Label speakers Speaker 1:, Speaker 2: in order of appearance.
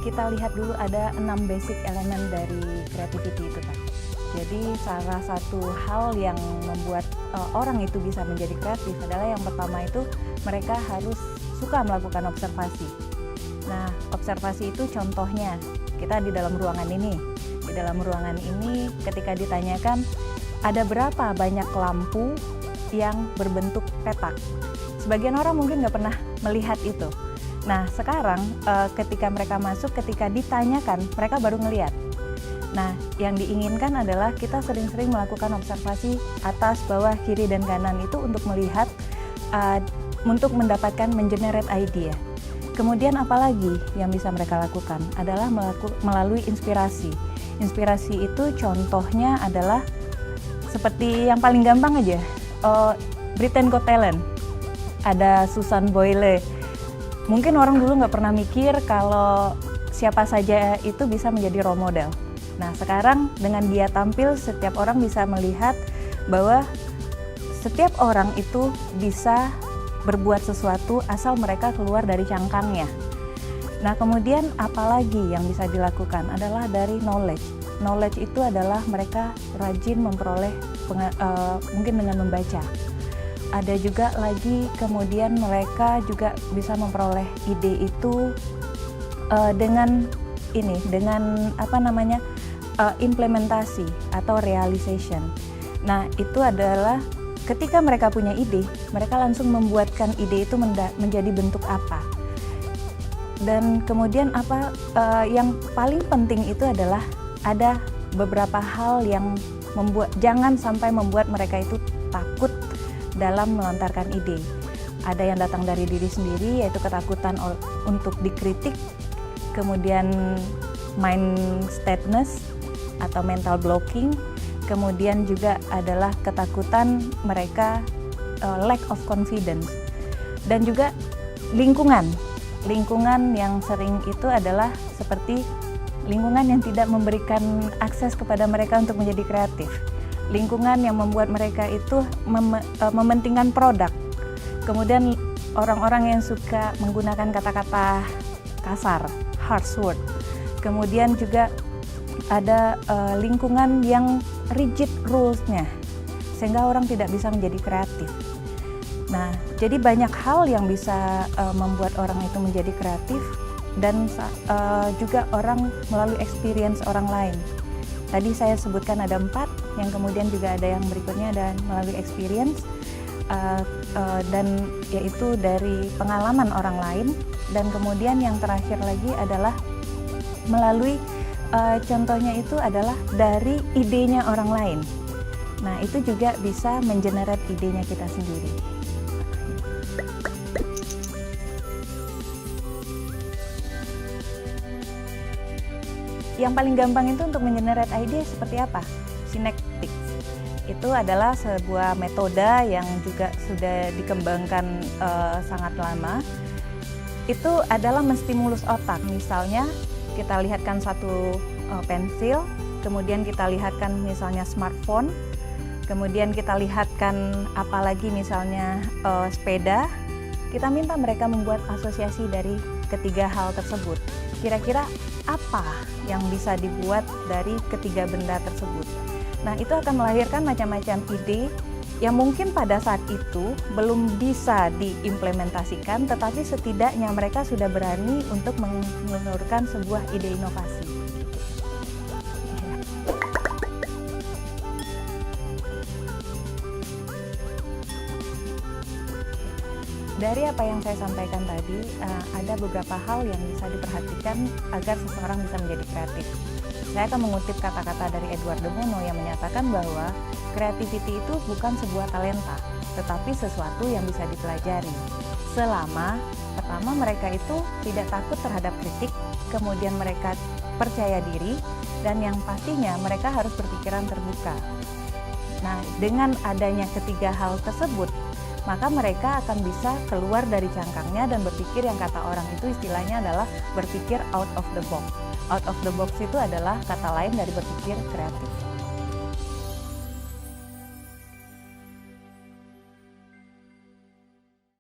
Speaker 1: kita lihat dulu ada 6 basic elemen dari creativity itu, Pak. Jadi salah satu hal yang membuat orang itu bisa menjadi kreatif adalah yang pertama itu mereka harus suka melakukan observasi. Nah, observasi itu contohnya kita di dalam ruangan ini. Di dalam ruangan ini ketika ditanyakan ada berapa banyak lampu yang berbentuk petak. Sebagian orang mungkin nggak pernah melihat itu. Nah, sekarang ketika mereka masuk, ketika ditanyakan, mereka baru ngelihat. Nah, yang diinginkan adalah kita sering-sering melakukan observasi atas, bawah, kiri, dan kanan itu untuk melihat, untuk mendapatkan mengenerate idea. Kemudian apalagi yang bisa mereka lakukan adalah melalui inspirasi. Inspirasi itu contohnya adalah seperti yang paling gampang aja, Britain Got Talent. Ada Susan Boyle. Mungkin orang dulu nggak pernah mikir kalau siapa saja itu bisa menjadi role model. Nah, sekarang dengan dia tampil, setiap orang bisa melihat bahwa setiap orang itu bisa berbuat sesuatu asal mereka keluar dari cangkangnya. Nah, kemudian apalagi yang bisa dilakukan adalah dari knowledge. Knowledge itu adalah mereka rajin memperoleh mungkin dengan membaca. Ada juga lagi kemudian mereka juga bisa memperoleh ide itu dengan implementasi atau realization. Nah, itu adalah ketika mereka punya ide, mereka langsung membuatkan ide itu menjadi bentuk apa. Dan kemudian yang paling penting itu adalah ada beberapa hal yang jangan sampai membuat mereka itu takut dalam melontarkan ide. Ada yang datang dari diri sendiri, yaitu ketakutan untuk dikritik, kemudian mind steadiness atau mental blocking, kemudian juga adalah ketakutan mereka lack of confidence, dan juga lingkungan yang sering itu adalah seperti lingkungan yang tidak memberikan akses kepada mereka untuk menjadi kreatif, lingkungan yang membuat mereka itu mementingkan produk, kemudian orang-orang yang suka menggunakan kata-kata kasar, harsh word, kemudian juga ada lingkungan yang rigid rules-nya, sehingga orang tidak bisa menjadi kreatif. Nah, jadi banyak hal yang bisa membuat orang itu menjadi kreatif, dan juga orang melalui experience orang lain. Tadi saya sebutkan ada 4, yang kemudian juga ada yang berikutnya ada melalui experience, dan yaitu dari pengalaman orang lain, dan kemudian yang terakhir lagi adalah melalui contohnya itu adalah dari idenya orang lain. Nah, itu juga bisa mengenerate idenya kita sendiri. Yang paling gampang itu untuk mengenerate ide seperti apa? Synectics. Itu adalah sebuah metode yang juga sudah dikembangkan sangat lama. Itu adalah menstimulus otak. Misalnya kita lihatkan satu pensil, kemudian kita lihatkan misalnya smartphone, kemudian kita lihatkan apalagi misalnya sepeda. Kita minta mereka membuat asosiasi dari ketiga hal tersebut. Kira-kira apa yang bisa dibuat dari ketiga benda tersebut. Nah, itu akan melahirkan macam-macam ide yang mungkin pada saat itu belum bisa diimplementasikan, tetapi setidaknya mereka sudah berani untuk menelurkan sebuah ide inovasi. Dari apa yang saya sampaikan tadi, ada beberapa hal yang bisa diperhatikan agar seseorang bisa menjadi kreatif. Saya akan mengutip kata-kata dari Edward de Bono yang menyatakan bahwa creativity itu bukan sebuah talenta, tetapi sesuatu yang bisa dipelajari. Selama pertama mereka itu tidak takut terhadap kritik, kemudian mereka percaya diri, dan yang pastinya mereka harus berpikiran terbuka. Nah, dengan adanya ketiga hal tersebut, maka mereka akan bisa keluar dari cangkangnya dan berpikir, yang kata orang itu istilahnya adalah berpikir out of the box. Out of the box itu adalah kata lain dari berpikir kreatif.